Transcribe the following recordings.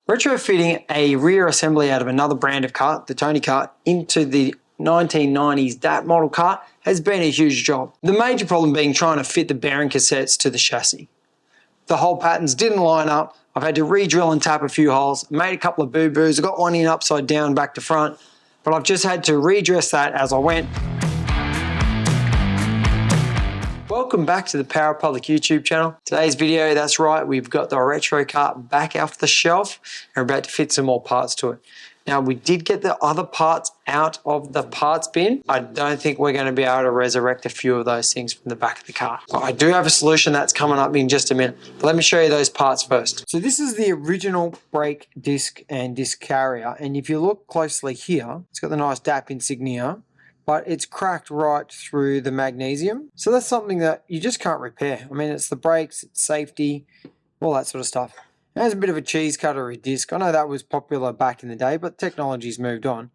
Retrofitting a rear assembly out of another brand of kart, the Tony kart, into the 1990s DAP model kart has been a huge job. The major problem being trying to fit the bearing cassettes to the chassis. The hole patterns didn't line up. I've had to re-drill and tap a few holes, made a couple of boo-boos, I got one in upside down back to front, but I've just had to redress that as I went. Welcome back to the Power Public YouTube channel. Today's video, that's right, we've got the retro kart back off the shelf and we're about to fit some more parts to it. Now, we did get the other parts out of the parts bin. I don't think we're going to be able to resurrect a few of those things from the back of the car. I do have a solution that's coming up in just a minute, but let me show you those parts first. So this is the original brake disc and disc carrier, and if you look closely here, it's got the nice DAP insignia, but it's cracked right through the magnesium. So that's something that you just can't repair. I mean, it's the brakes, it's safety, all that sort of stuff. It has a bit of a cheese cutter disc. I know that was popular back in the day, but technology's moved on.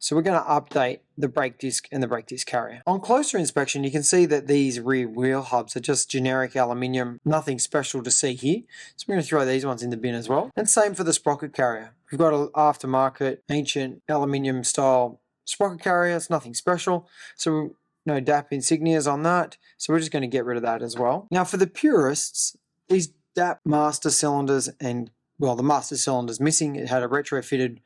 So we're going to update the brake disc and the brake disc carrier. On closer inspection, you can see that these rear wheel hubs are just generic aluminium, nothing special to see here. So we're going to throw these ones in the bin as well. And same for the sprocket carrier. We've got an aftermarket, ancient aluminium style sprocket carrier. It's nothing special. So no DAP insignias on that. So we're just going to get rid of that as well. Now for the purists, these DAP master cylinders and, well, the master cylinder's missing. It had a retrofitted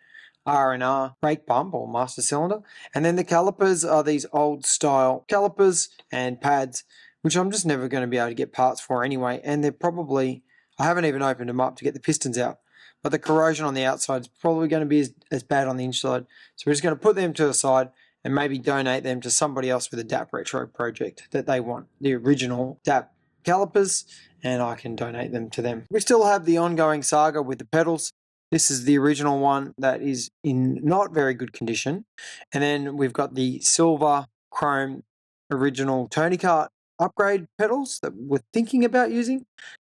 R&R brake pump or master cylinder. And then the calipers are these old style calipers and pads, which I'm just never going to be able to get parts for anyway. And they're probably, I haven't even opened them up to get the pistons out, but the corrosion on the outside is probably going to be as bad on the inside. So we're just going to put them to the side and maybe donate them to somebody else with a DAP retro project that they want, the original DAP calipers, and I can donate them to them. We still have the ongoing saga with the pedals. This is the original one that is in not very good condition. And then we've got the silver chrome original Tony kart upgrade pedals that we're thinking about using.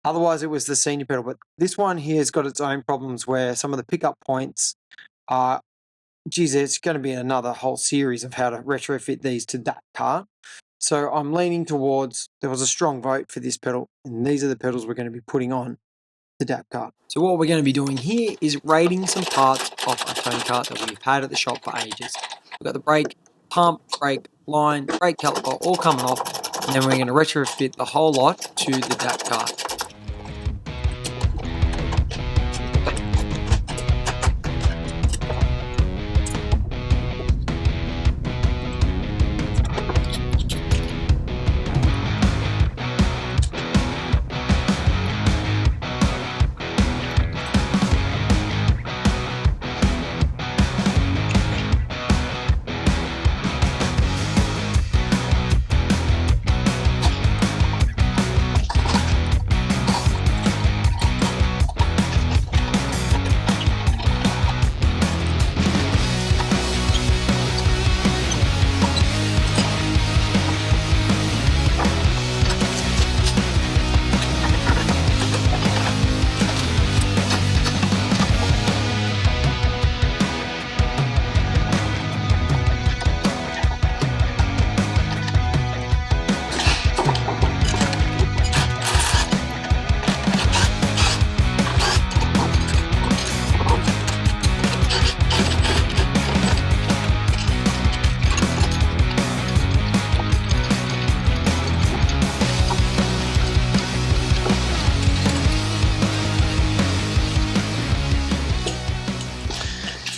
Otherwise, it was the senior pedal. But this one here has got its own problems where some of the pickup points are, geez, it's going to be another whole series of how to retrofit these to that car. So I'm leaning towards, there was a strong vote for this pedal, and these are the pedals we're going to be putting on the DAP kart. So what we're going to be doing here is raiding some parts off a Tony kart that we've had at the shop for ages. We've got the brake pump, brake line, brake caliper all coming off, and then we're going to retrofit the whole lot to the DAP kart.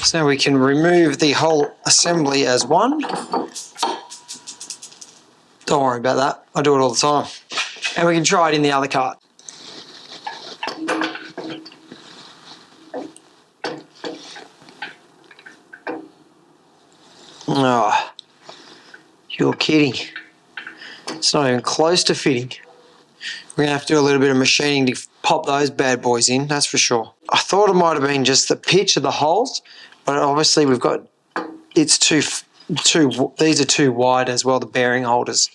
So now we can remove the whole assembly as one. Don't worry about that, I do it all the time. And we can try it in the other cart. Oh, you're kidding. It's not even close to fitting. We're going to have to do a little bit of machining to pop those bad boys in, that's for sure. I thought it might have been just the pitch of the holes, but obviously we've got, it's these are too wide as well, the bearing holders.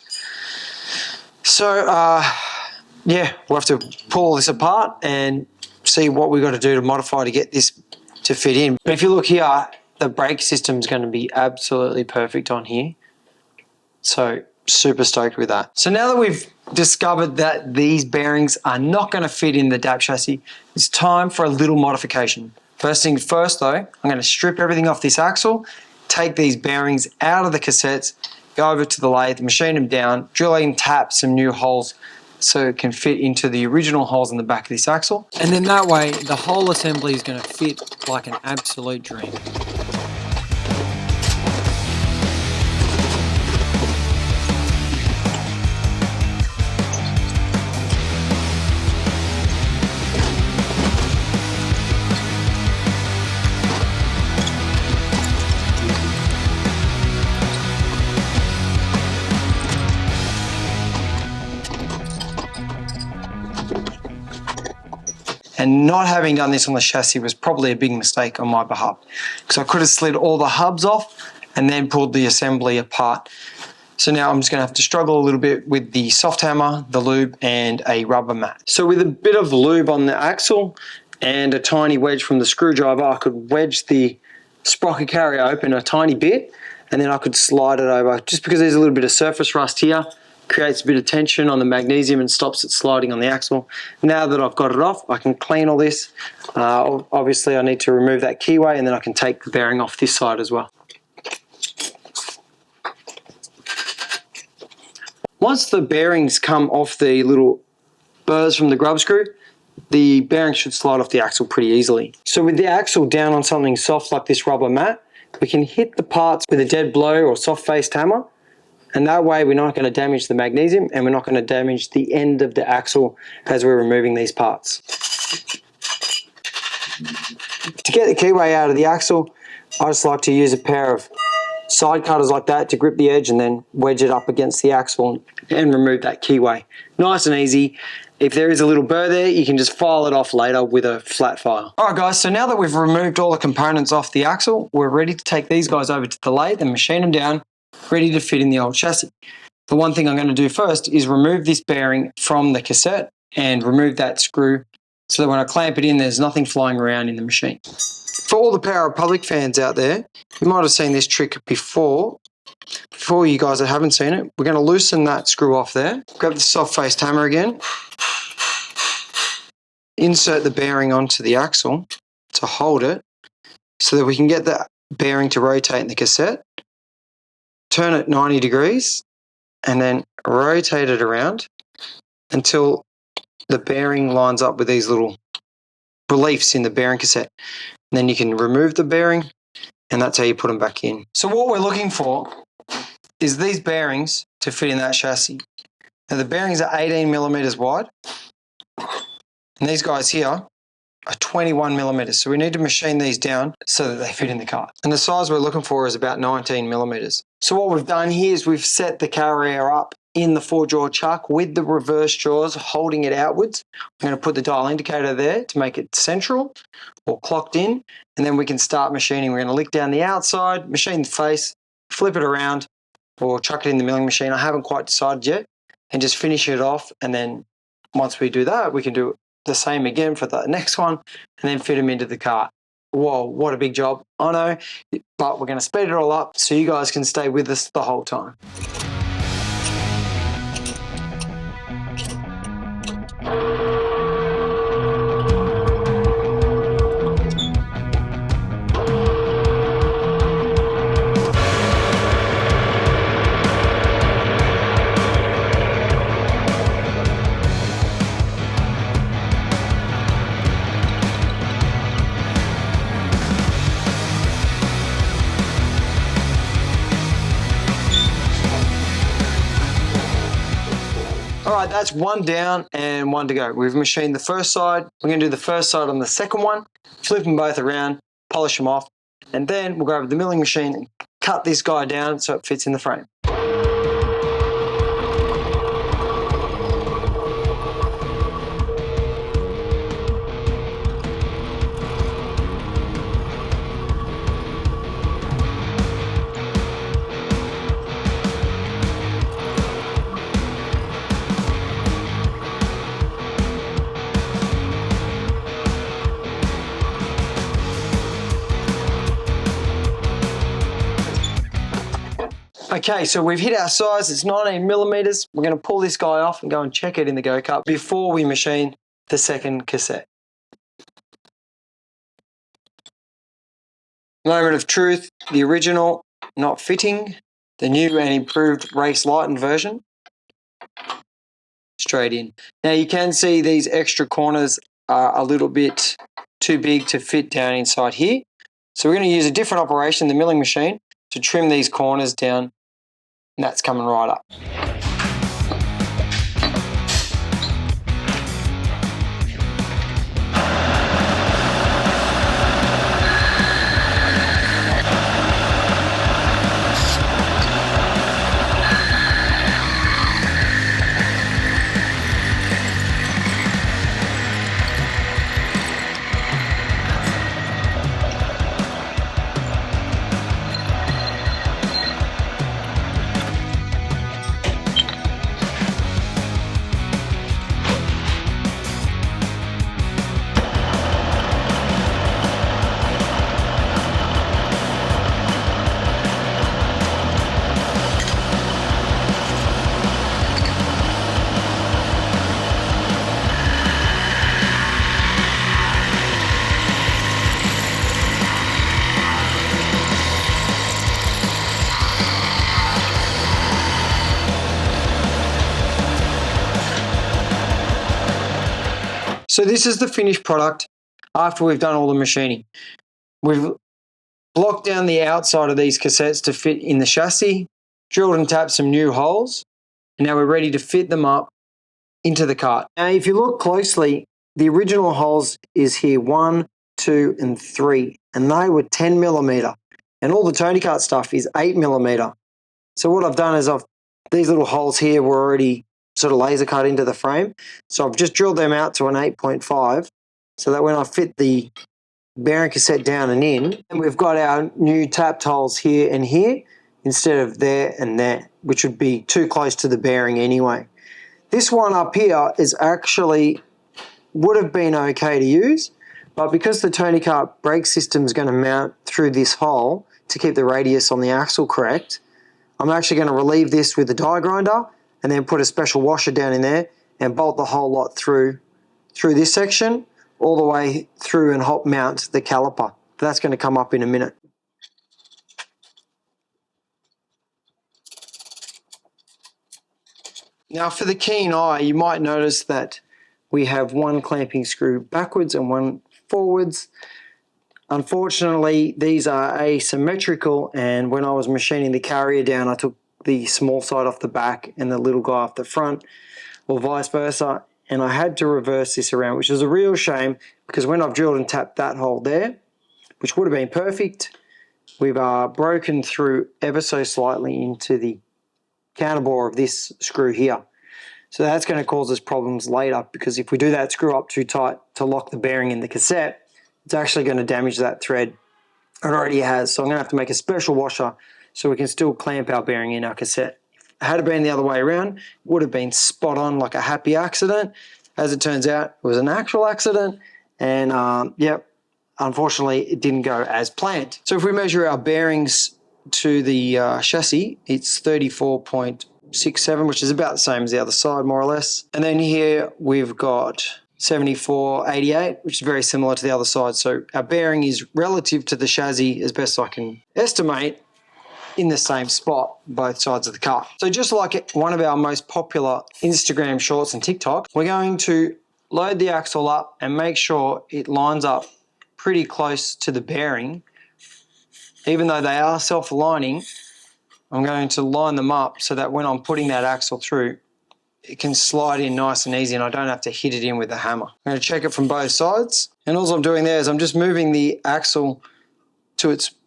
So, yeah, we'll have to pull this apart and see what we've got to do to modify to get this to fit in. But if you look here, the brake system is going to be absolutely perfect on here. So, super stoked with that. So now that we've discovered that these bearings are not going to fit in the DAP chassis, it's time for a little modification. First thing first though, I'm going to strip everything off this axle, take these bearings out of the cassettes, go over to the lathe, machine them down, drill and tap some new holes so it can fit into the original holes in the back of this axle. And then that way, the whole assembly is going to fit like an absolute dream. And not having done this on the chassis was probably a big mistake on my behalf, because I could have slid all the hubs off and then pulled the assembly apart. So now I'm just going to have to struggle a little bit with the soft hammer, the lube, and a rubber mat. So with a bit of lube on the axle and a tiny wedge from the screwdriver, I could wedge the sprocket carrier open a tiny bit, and then I could slide it over. Just because there's a little bit of surface rust here, creates a bit of tension on the magnesium and stops it sliding on the axle. Now that I've got it off, I can clean all this. Obviously I need to remove that keyway, and then I can take the bearing off this side as well. Once the bearings come off the little burrs from the grub screw, the bearing should slide off the axle pretty easily. So with the axle down on something soft like this rubber mat, we can hit the parts with a dead blow or soft-faced hammer, and that way we're not going to damage the magnesium and we're not going to damage the end of the axle as we're removing these parts. To get the keyway out of the axle, I just like to use a pair of side cutters like that to grip the edge and then wedge it up against the axle and remove that keyway. Nice and easy. If there is a little burr there, you can just file it off later with a flat file. All right guys, so now that we've removed all the components off the axle, we're ready to take these guys over to the lathe and machine them down, ready to fit in the old chassis. The one thing I'm going to do first is remove this bearing from the cassette and remove that screw so that when I clamp it in, there's nothing flying around in the machine. For all the Power Republic fans out there, you might have seen this trick before. For you guys that haven't seen it, we're going to loosen that screw off there. Grab the soft-faced hammer again. Insert the bearing onto the axle to hold it so that we can get that bearing to rotate in the cassette. Turn it 90 degrees and then rotate it around until the bearing lines up with these little reliefs in the bearing cassette. And then you can remove the bearing, and that's how you put them back in. So what we're looking for is these bearings to fit in that chassis. Now the bearings are 18 millimeters wide, and these guys here are 21 millimeters. So we need to machine these down so that they fit in the cart. And the size we're looking for is about 19 millimeters. So what we've done here is we've set the carrier up in the 4-jaw chuck with the reverse jaws holding it outwards. I'm going to put the dial indicator there to make it central or clocked in, and then we can start machining. We're going to lick down the outside, machine the face, flip it around, or chuck it in the milling machine. I haven't quite decided yet, and just finish it off. And then once we do that, we can do the same again for the next one, and then fit them into the cart. Whoa, what a big job. I know, but we're going to speed it all up so you guys can stay with us the whole time. All right, that's one down and one to go. We've machined the first side. We're going to do the first side on the second one, flip them both around, polish them off, and then we'll go over to the milling machine and cut this guy down so it fits in the frame. Okay, so we've hit our size, it's 19 millimeters. We're going to pull this guy off and go and check it in the go-kart before we machine the second cassette. Moment of truth, the original not fitting, the new and improved race lightened version. Straight in. Now you can see these extra corners are a little bit too big to fit down inside here. So we're going to use a different operation, the milling machine, to trim these corners down, and that's coming right up. So this is the finished product after we've done all the machining. We've blocked down the outside of these cassettes to fit in the chassis, drilled and tapped some new holes, and now we're ready to fit them up into the cart. Now if you look closely, the original holes is here 1, 2 and 3, and they were 10 millimeter, and all the Tony Kart stuff is 8 millimeter. So what I've done is these little holes here were already sort of laser cut into the frame. So I've just drilled them out to an 8.5 so that when I fit the bearing cassette down and in, and we've got our new tapped holes here and here instead of there and there, which would be too close to the bearing anyway. This one up here is actually would have been okay to use, but because the Tony Kart brake system is going to mount through this hole to keep the radius on the axle correct, I'm actually going to relieve this with a die grinder and then put a special washer down in there and bolt the whole lot through this section all the way through and hot mount the caliper. That's going to come up in a minute. Now for the keen eye, you might notice that we have one clamping screw backwards and one forwards. Unfortunately, these are asymmetrical, and when I was machining the carrier down, I took the small side off the back and the little guy off the front, or vice versa, and I had to reverse this around, which is a real shame because when I've drilled and tapped that hole there, which would have been perfect, we've broken through ever so slightly into the counterbore of this screw here. So that's going to cause us problems later, because if we do that screw up too tight to lock the bearing in the cassette, it's actually going to damage that thread. It already has, so I'm going to have to make a special washer so we can still clamp our bearing in our cassette. Had it been the other way around, it would have been spot on like a happy accident. As it turns out, it was an actual accident, and yep, unfortunately it didn't go as planned. So if we measure our bearings to the chassis, it's 34.67, which is about the same as the other side more or less. And then here we've got 74.88, which is very similar to the other side. So our bearing is relative to the chassis, as best I can estimate, in the same spot, both sides of the car. So just like one of our most popular Instagram shorts and TikTok, we're going to load the axle up and make sure it lines up pretty close to the bearing. Even though they are self-aligning, I'm going to line them up so that when I'm putting that axle through, it can slide in nice and easy and I don't have to hit it in with a hammer. I'm going to check it from both sides, and all I'm doing there is I'm just moving the axle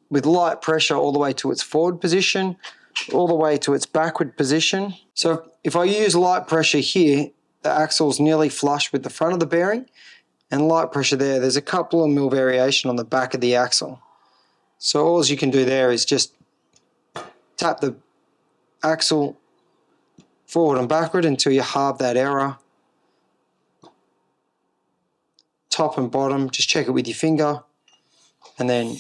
with light pressure all the way to its forward position, all the way to its backward position. So if I use light pressure here, the axle's nearly flush with the front of the bearing, and light pressure there's a couple of mil variation on the back of the axle. So all you can do there is just tap the axle forward and backward until you halve that error. Top and bottom, just check it with your finger, and then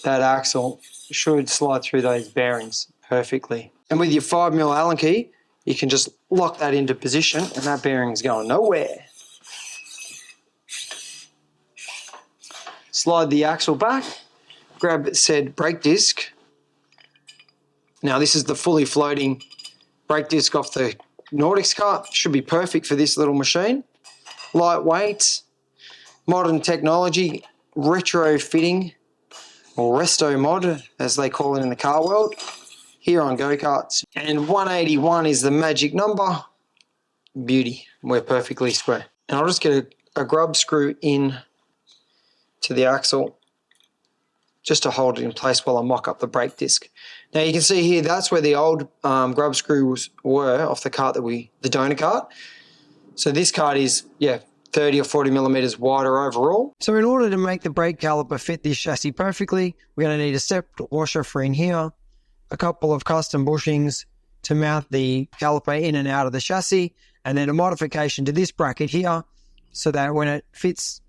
that axle should slide through those bearings perfectly. And with your 5mm Allen key, you can just lock that into position and that bearing's going nowhere. Slide the axle back, grab said brake disc. Now this is the fully floating brake disc off the Nordics kart. Should be perfect for this little machine. Lightweight, modern technology, retrofitting, or resto mod as they call it in the car world, here on go-karts. And 181 is the magic number. Beauty, we're perfectly square. And I'll just get a grub screw in to the axle just to hold it in place while I mock up the brake disc. Now you can see here, that's where the old grub screws were off the kart the donor kart. So this kart is, 30 or 40 millimeters wider overall. So in order to make the brake caliper fit this chassis perfectly, we're going to need a step washer for in here, a couple of custom bushings to mount the caliper in and out of the chassis, and then a modification to this bracket here so that when it fits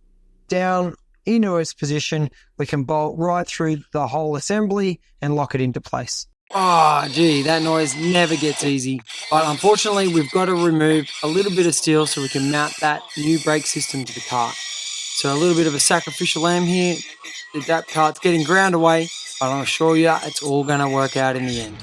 down into its position, we can bolt right through the whole assembly and lock it into place. Oh, gee, that noise never gets easy. But unfortunately, we've got to remove a little bit of steel so we can mount that new brake system to the kart. So a little bit of a sacrificial lamb here. The DAP kart's getting ground away, but I'll assure you it's all going to work out in the end.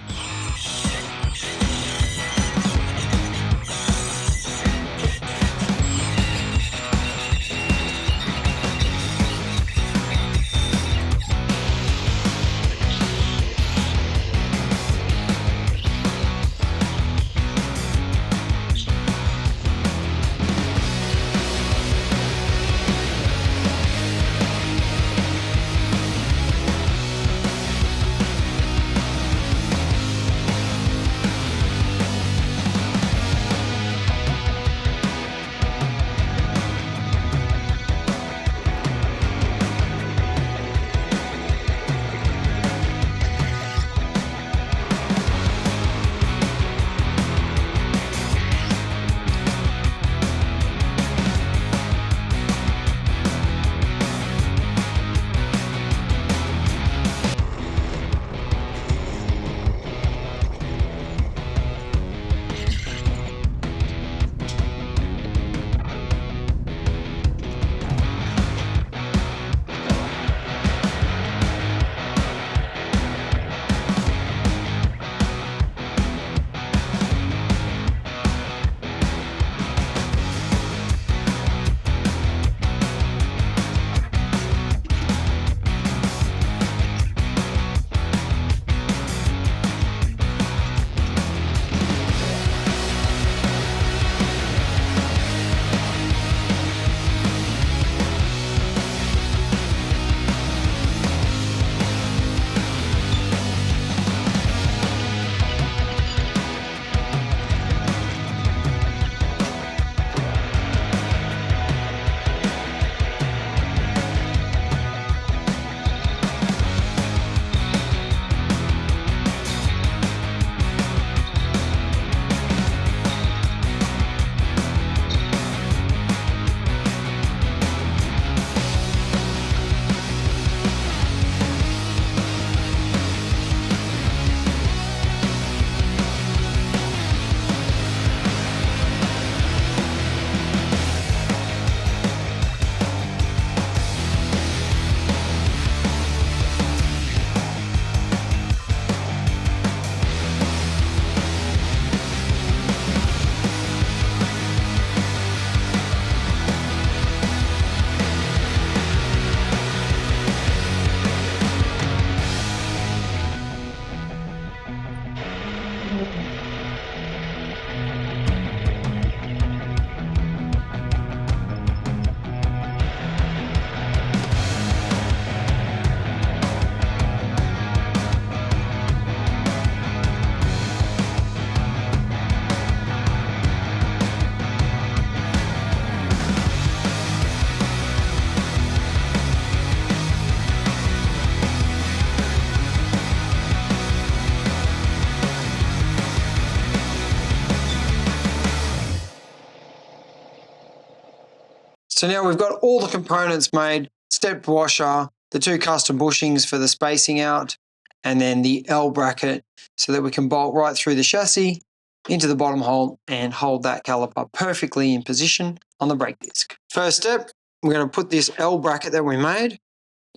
So now we've got all the components made, step washer, the two custom bushings for the spacing out, and then the L bracket so that we can bolt right through the chassis into the bottom hole and hold that caliper perfectly in position on the brake disc. First step, we're going to put this L bracket that we made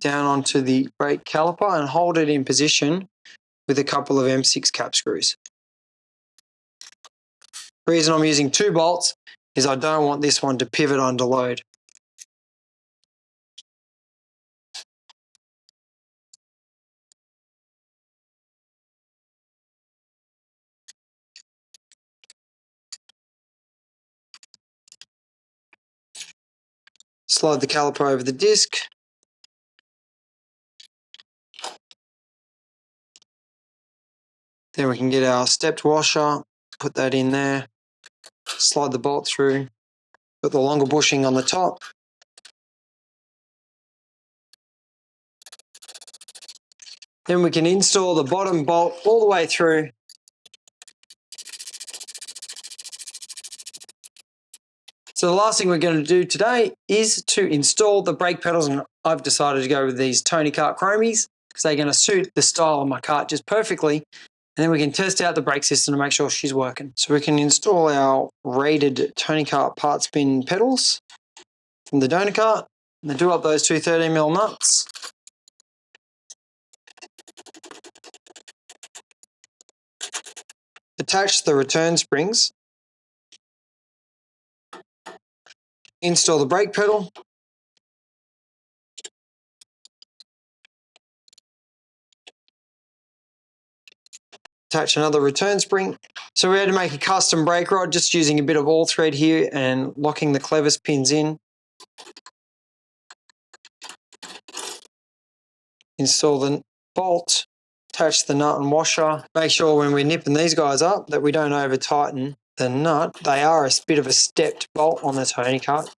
down onto the brake caliper and hold it in position with a couple of M6 cap screws. The reason I'm using 2 bolts is I don't want this one to pivot under load. Slide the caliper over the disc. Then we can get our stepped washer, put that in there, slide the bolt through, put the longer bushing on the top. Then we can install the bottom bolt all the way through. So the last thing we're going to do today is to install the brake pedals, and I've decided to go with these Tony Kart Chromies because they're going to suit the style of my kart just perfectly. And then we can test out the brake system to make sure she's working. So we can install our rated Tony Kart part spin pedals from the donor cart. And do up those 2 13mm nuts. Attach the return springs. Install the brake pedal. Attach another return spring. So we had to make a custom brake rod just using a bit of all thread here and locking the clevis pins in. Install the bolt, attach the nut and washer. Make sure when we're nipping these guys up that we don't over tighten the nut. They are a bit of a stepped bolt on the Tony Kart,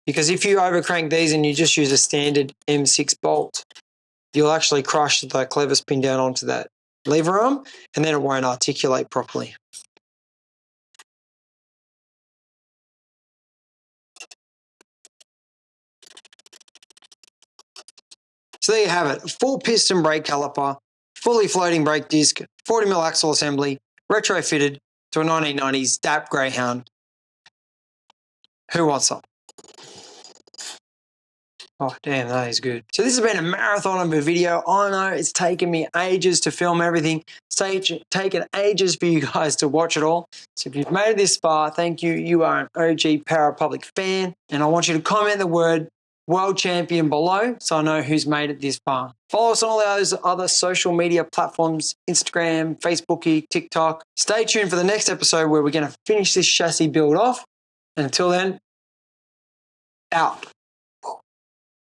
because if you over crank these and you just use a standard M6 bolt, you'll actually crush the clevis pin down onto that lever arm and then it won't articulate properly. So there you have it, a 4-piston brake caliper, fully floating brake disc, 40mm axle assembly, retrofitted to a 1990s DAP Greyhound. Who wants some? Oh, damn, that is good. So this has been a marathon of a video. I know it's taken me ages to film everything. It's taken ages for you guys to watch it all. So if you've made it this far, thank you. You are an OG Parapublic fan. And I want you to comment the word world champion below so I know who's made it this far. Follow us on all those other social media platforms, Instagram, Facebook, TikTok. Stay tuned for the next episode where we're going to finish this chassis build off. And until then, out.